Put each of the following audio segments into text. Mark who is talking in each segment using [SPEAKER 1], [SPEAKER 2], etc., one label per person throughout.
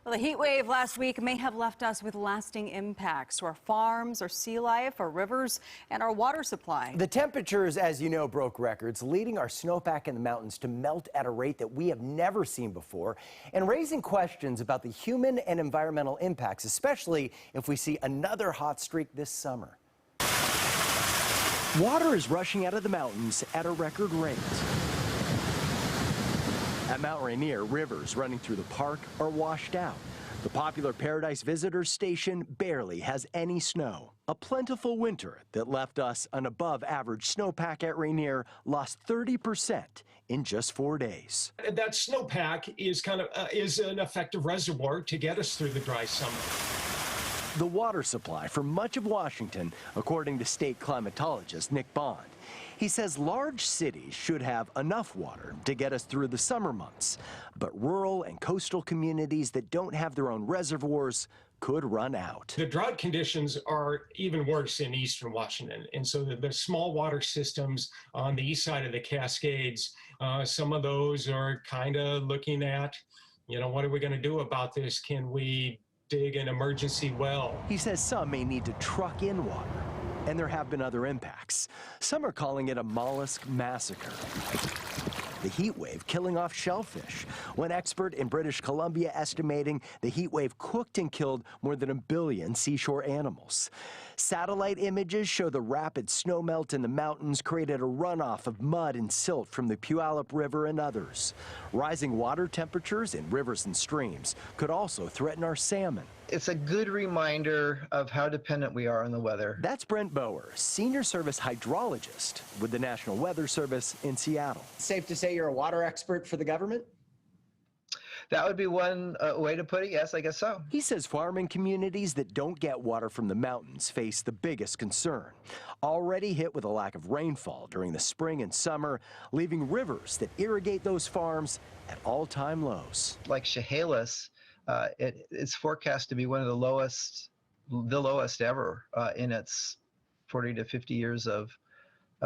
[SPEAKER 1] Well, the heat wave last week may have left us with lasting impacts to our farms, our sea life, our rivers, and our water supply.
[SPEAKER 2] The temperatures, as you know, broke records, leading our snowpack in the mountains to melt at a rate that we have never seen before, and raising questions about the human and environmental impacts, especially if we see another hot streak this summer. Water is rushing out of the mountains at a record rate. At Mount Rainier, rivers running through the park are washed out. The popular Paradise Visitors Station barely has any snow. A plentiful winter that left us an above-average snowpack at Rainier lost 30% in just 4 days.
[SPEAKER 3] That snowpack is is an effective reservoir to get us through the dry summer.
[SPEAKER 2] The water supply for much of Washington, according to state climatologist Nick Bond. He says large cities should have enough water to get us through the summer months, but rural and coastal communities that don't have their own reservoirs could run out.
[SPEAKER 3] The drought conditions are even worse in eastern Washington, and so the small water systems on the east side of the Cascades, some of those are kind of looking at, what are we going to do about this? Can we dig an emergency well?
[SPEAKER 2] He says some may need to truck in water, and there have been other impacts. Some are calling it a mollusk massacre. The heat wave killing off shellfish. One expert in British Columbia estimating the heat wave cooked and killed more than 1 billion seashore animals. Satellite images show the rapid snowmelt in the mountains created a runoff of mud and silt from the Puyallup River and others. Rising water temperatures in rivers and streams could also threaten our salmon.
[SPEAKER 4] It's a good reminder of how dependent we are on the weather.
[SPEAKER 2] That's Brent Bower, senior service hydrologist with the National Weather Service in Seattle.
[SPEAKER 5] Safe to say you're a water expert for the government?
[SPEAKER 4] That would be one way to put it. Yes, I guess so.
[SPEAKER 2] He says farming communities that don't get water from the mountains face the biggest concern. Already hit with a lack of rainfall during the spring and summer, leaving rivers that irrigate those farms at all-time lows.
[SPEAKER 4] Like Chehalis, it's forecast to be one of the lowest ever in its 40 to 50 years of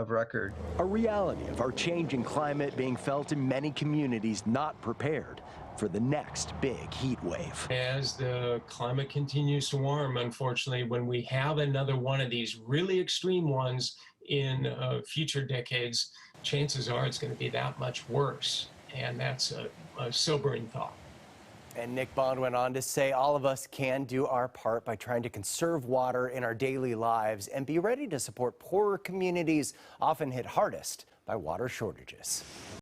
[SPEAKER 4] record.
[SPEAKER 2] A reality of our changing climate being felt in many communities not prepared for the next big heat wave.
[SPEAKER 3] As the climate continues to warm, unfortunately, when we have another one of these really extreme ones in future decades, chances are it's going to be that much worse. And that's a sobering thought.
[SPEAKER 2] And Nick Bond went on to say all of us can do our part by trying to conserve water in our daily lives and be ready to support poorer communities often hit hardest by water shortages.